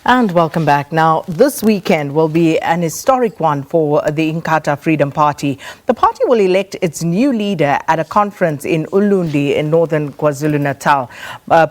And welcome back. Now, this weekend will be an historic one for the Inkatha Freedom Party. The party will elect its new leader at a conference in Ulundi in northern KwaZulu-Natal.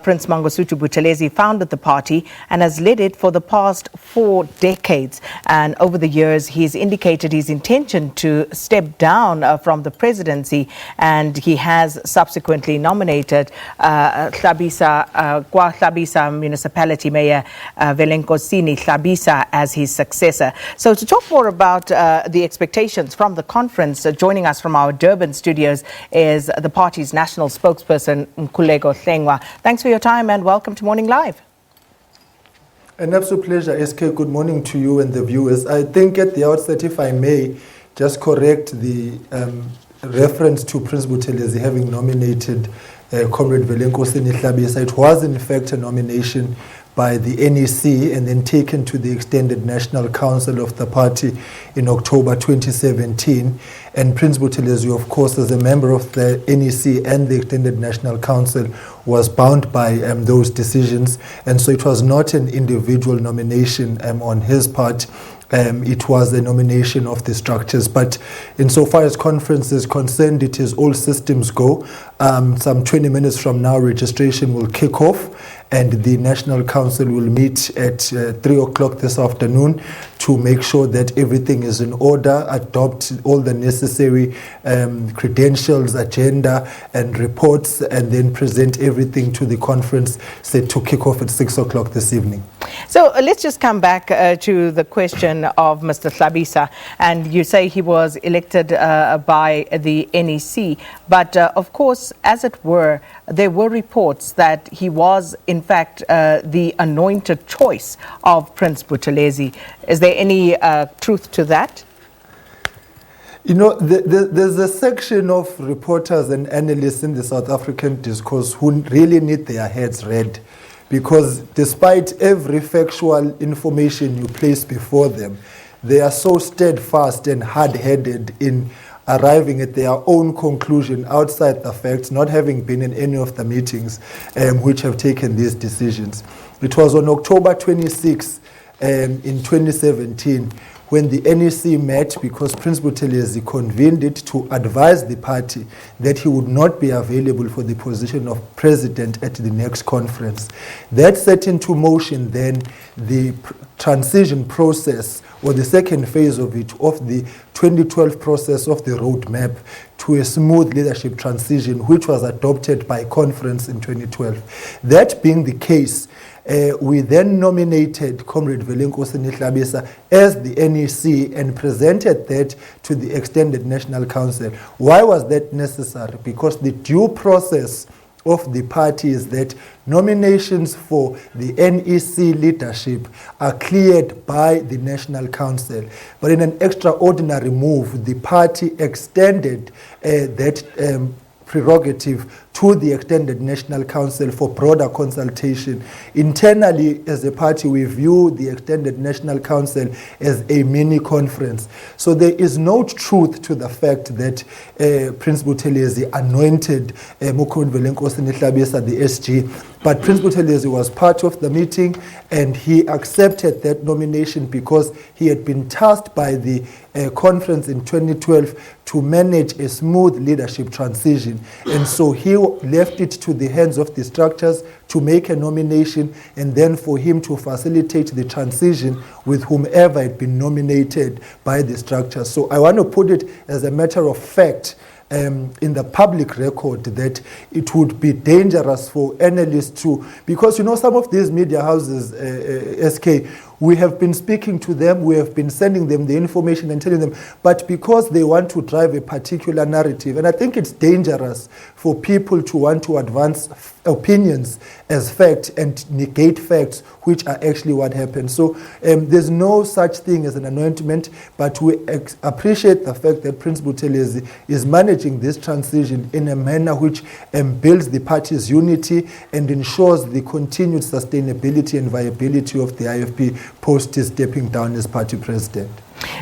Prince Mangosuthu Buthelezi founded the party and has led it for the past 4 decades. And over the years, he's indicated his intention to step down from the presidency, and he has subsequently nominated KwaHlabisa Municipality Mayor Velenkosini Hlabisa as his successor. So to talk more about the expectations from the conference, joining us from our Durban studios is the party's national spokesperson, Mkhuleko Hlengwa. Thanks for your time and welcome to Morning Live. An absolute pleasure, SK. Good morning to you and the viewers. I think at the outset, if I may, just correct the reference to Prince Buthelezi having nominated Comrade Velenkosini Hlabisa. It was in fact a nomination by the NEC and then taken to the Extended National Council of the party in October 2017. And Prince Buthelezi, of course, as a member of the NEC and the Extended National Council, was bound by those decisions. And so it was not an individual nomination on his part. It was a nomination of the structures. But insofar as conference is concerned, it is all systems go. Some 20 minutes from now, registration will kick off, and the National Council will meet at 3 o'clock this afternoon to make sure that everything is in order, adopt all the necessary credentials, agenda and reports, and then present everything to the conference set to kick off at 6 o'clock this evening. So let's just come back to the question of Mr. Hlabisa. And you say he was elected by the NEC. But of course, as it were, there were reports that he was, in fact, the anointed choice of Prince Buthelezi. Is there any truth to that? You know, there's a section of reporters and analysts in the South African discourse who really need their heads read, because despite every factual information you place before them, they are so steadfast and hard-headed in arriving at their own conclusion outside the facts, not having been in any of the meetings which have taken these decisions. It was on October 26 in 2017 when the NEC met, because Prince Buthelezi convened it to advise the party that he would not be available for the position of president at the next conference. That set into motion then the transition process, or the second phase of it, of the 2012 process of the roadmap to a smooth leadership transition, which was adopted by conference in 2012. That being the case, we then nominated Comrade Velenkosini Hlabisa as the NEC and presented that to the Extended National Council. Why was that necessary? Because the due process of the party is that nominations for the NEC leadership are cleared by the National Council. But in an extraordinary move, the party extended that prerogative to the Extended National Council for broader consultation. Internally, as a party, we view the Extended National Council as a mini conference. So there is no truth to the fact that Prince Buthelezi anointed Comrade Velenkosini Hlabisa, the SG. But Prince Buthelezi was part of the meeting and he accepted that nomination because he had been tasked by the conference in 2012 to manage a smooth leadership transition. And so he left it to the hands of the structures to make a nomination and then for him to facilitate the transition with whomever had been nominated by the structures. So I want to put it as a matter of fact in the public record that it would be dangerous for analysts to, because you know some of these media houses, SK, we have been speaking to them, we have been sending them the information and telling them, but because they want to drive a particular narrative, and I think it's dangerous for people to want to advance opinions as fact and negate facts which are actually what happened. So there's no such thing as an anointment, but we appreciate the fact that Prince Buthelezi is managing this transition in a manner which builds the party's unity and ensures the continued sustainability and viability of the IFP post his stepping down as party president.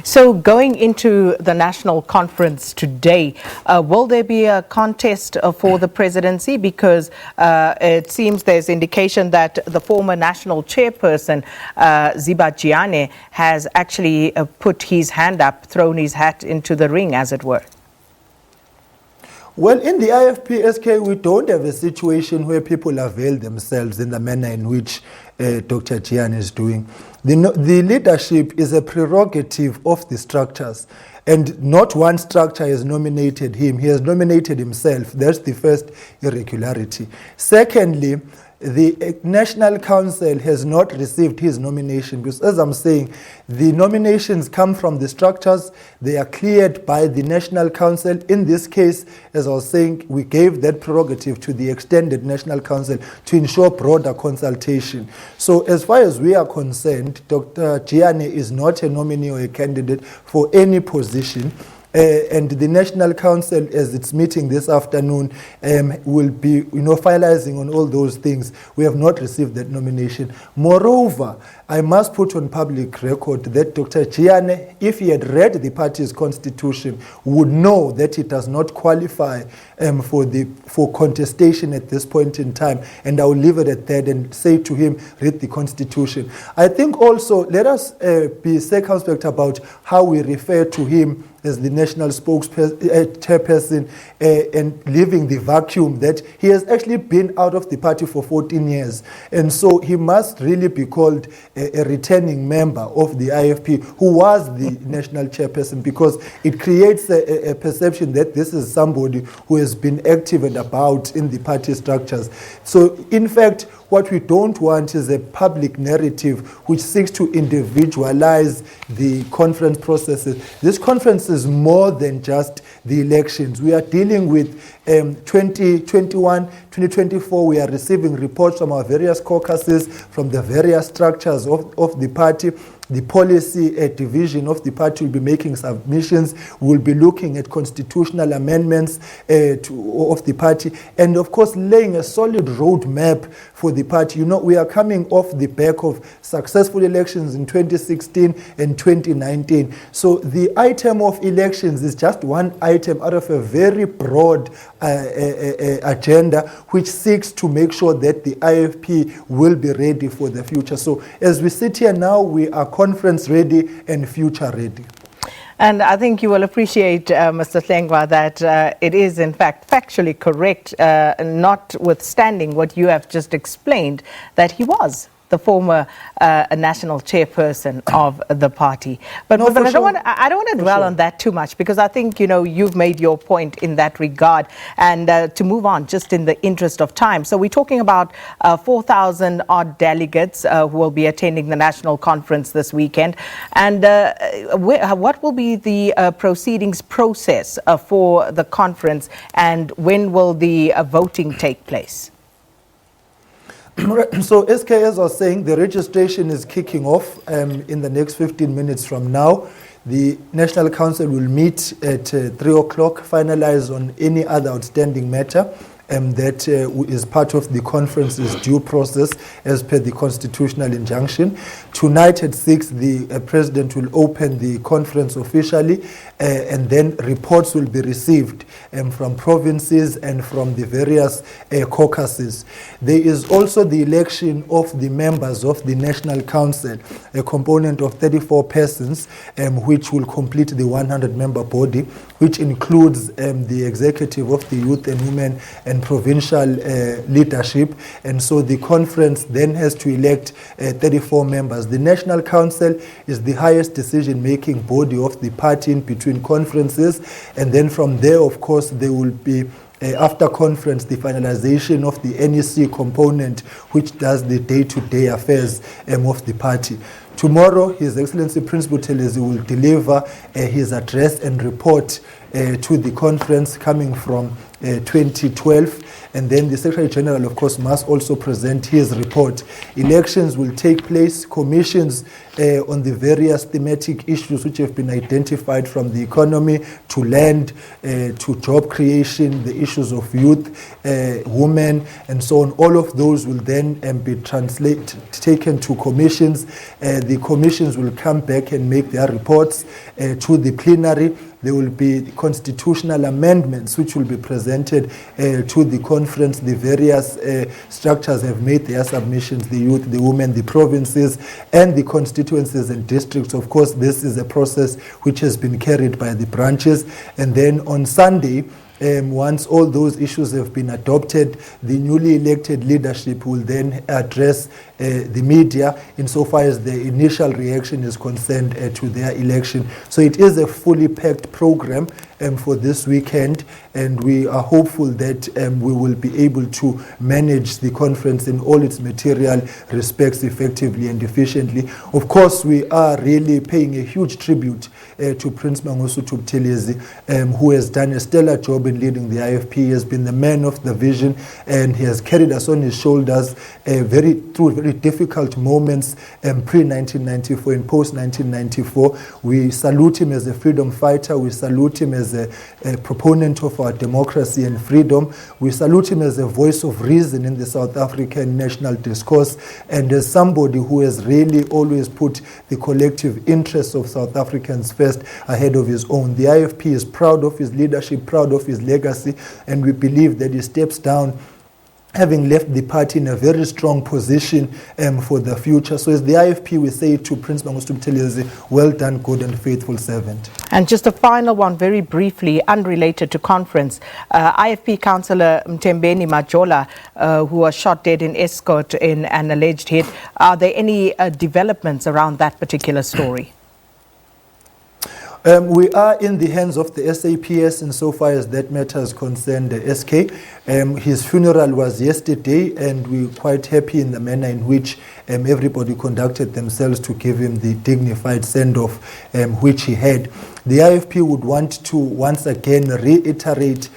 So going into the national conference today, will there be a contest for the presidency? Because it seems there's indication that the former national chairperson, Ziba-Jiyane, has actually put his hand up, thrown his hat into the ring, as it were. Well, in the IFP SK, we don't have a situation where people avail themselves in the manner in which Dr. Jiyane is doing. The leadership is a prerogative of the structures, and not one structure has nominated him. He has nominated himself. That's the first irregularity. Secondly, the National Council has not received his nomination because, as I'm saying, the nominations come from the structures. They are cleared by the National Council. In this case, as I was saying, we gave that prerogative to the extended National Council to ensure broader consultation. So as far as we are concerned, Dr. Jiyane is not a nominee or a candidate for any position. And the National Council, as it's meeting this afternoon, will be, finalizing on all those things. We have not received that nomination. Moreover, I must put on public record that Dr. Jiyane, if he had read the party's constitution, would know that it does not qualify for contestation at this point in time. And I will leave it at that and say to him, read the constitution. I think also, let us be circumspect about how we refer to him as the national chairperson and leaving the vacuum that he has actually been out of the party for 14 years. And so he must really be called a returning member of the IFP who was the national chairperson, because it creates a perception that this is somebody who has been active and about in the party structures. So in fact, what we don't want is a public narrative which seeks to individualize the conference processes. This conference is more than just the elections. We are dealing with 2021, 2024. We are receiving reports from our various caucuses, from the various structures of the party. The policy division of the party will be making submissions. We'll be looking at constitutional amendments of the party, and of course laying a solid roadmap for the party. We are coming off the back of successful elections in 2016 and 2019. So the item of elections is just one item out of a very broad agenda which seeks to make sure that the IFP will be ready for the future. So as we sit here now, we are conference ready and future ready. And I think you will appreciate, Mr. Hlengwa, that it is in fact factually correct, notwithstanding what you have just explained, that he was the former national chairperson of the party. But I don't want to dwell on that too much, because I think, you've made your point in that regard. And to move on, just in the interest of time. So we're talking about 4,000 odd delegates who will be attending the national conference this weekend. And what will be the proceedings process for the conference, and when will the voting take place? So SK, as I was saying, the registration is kicking off in the next 15 minutes from now. The National Council will meet at 3 o'clock, finalize on any other outstanding matter that is part of the conference's due process as per the constitutional injunction. Tonight at 6, the President will open the conference officially, and then reports will be received from provinces and from the various caucuses. There is also the election of the members of the National Council, a component of 34 persons, which will complete the 100-member body, which includes the executive of the youth and women and provincial leadership. And so the conference then has to elect 34 members. The National Council is the highest decision-making body of the party in between conferences, and then from there, of course, there will be after conference, the finalization of the NEC component, which does the day-to-day affairs of the party. Tomorrow, His Excellency Prince Buthelezi will deliver his address and report to the conference, coming from 2012. And then the Secretary General, of course, must also present his report. Elections will take place, commissions on the various thematic issues which have been identified, from the economy to land to job creation, the issues of youth, women, and so on. All of those will then be taken to commissions. The commissions will come back and make their reports to the plenary. There will be constitutional amendments which will be presented to the conference. The various structures have made their submissions: the youth, the women, the provinces, and the constituencies and districts. Of course, this is a process which has been carried by the branches. And then on Sunday, once all those issues have been adopted, the newly elected leadership will then address the media insofar as the initial reaction is concerned to their election. So it is a fully packed program for this weekend, and we are hopeful that we will be able to manage the conference in all its material respects effectively and efficiently. Of course, we are really paying a huge tribute to Prince Mangosuthu Buthelezi, who has done a stellar job in leading the IFP. He has been the man of the vision, and he has carried us on his shoulders through very difficult moments pre-1994 and post-1994. We salute him as a freedom fighter. We salute him as a proponent of our democracy and freedom. We salute him as a voice of reason in the South African national discourse, and as somebody who has really always put the collective interests of South Africans first ahead of his own. The IFP is proud of his leadership, proud of his legacy, and we believe that he steps down having left the party in a very strong position for the future. So as the IFP, we say to Prince Mangosuthu Buthelezi, well done, good and faithful servant. And just a final one, very briefly, unrelated to conference. IFP councillor Mthembeni Majola, who was shot dead in Escort in an alleged hit. Are there any developments around that particular story? We are in the hands of the SAPS insofar as that matter is concerned, SK. His funeral was yesterday, and we're quite happy in the manner in which everybody conducted themselves to give him the dignified send-off which he had. The IFP would want to once again reiterate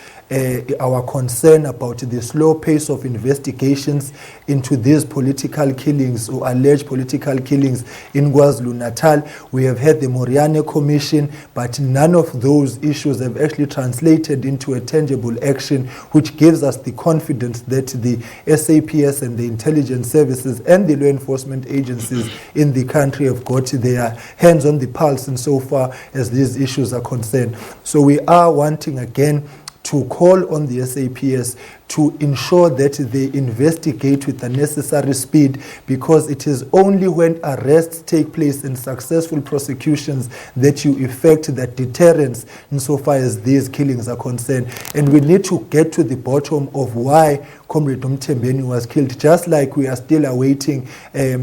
our concern about the slow pace of investigations into these political killings or alleged political killings in KwaZulu-Natal. We have had the Moriane Commission, but none of those issues have actually translated into a tangible action, which gives us the confidence that the SAPS and the intelligence services and the law enforcement agencies in the country have got their hands on the pulse insofar as these issues are concerned. So we are wanting again to call on the SAPS to ensure that they investigate with the necessary speed, because it is only when arrests take place and successful prosecutions that you effect that deterrence insofar as these killings are concerned. And we need to get to the bottom of why Comrade Mthembeni was killed, just like we are still awaiting a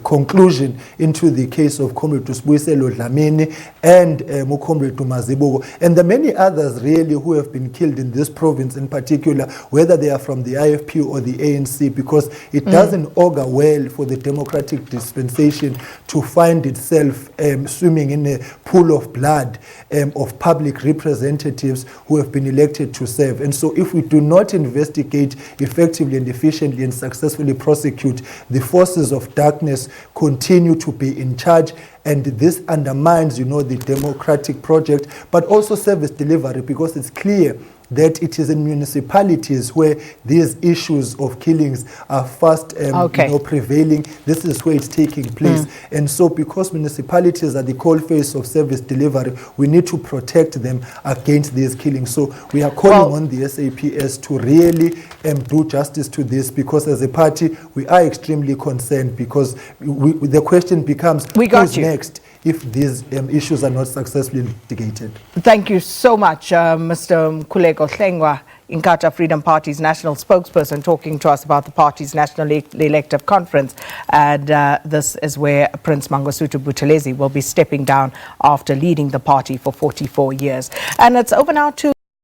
conclusion into the case of Comrade Usbuyiselo Dlamini and Comrade Mazibuko, and the many others really who have been killed in this province in particular, whether they are from the IFP or the ANC, because it doesn't augur well for the democratic dispensation to find itself swimming in a pool of blood of public representatives who have been elected to serve. And so if we do not investigate effectively and efficiently and successfully prosecute, the forces of darkness continue to be in charge, and this undermines, the democratic project, but also service delivery, because it's clear that it is in municipalities where these issues of killings are fast prevailing. This is where it's taking place. And so because municipalities are the coalface of service delivery, we need to protect them against these killings. So we are calling on the SAPS to really do justice to this, because as a party, we are extremely concerned, because the question becomes, who's next if these issues are not successfully investigated? Thank you so much, Mr. Mkhuleko Hlengwa, Inkatha Freedom Party's national spokesperson, talking to us about the party's national elective conference. And this is where Prince Mangosuthu Buthelezi will be stepping down after leading the party for 44 years. And it's over now to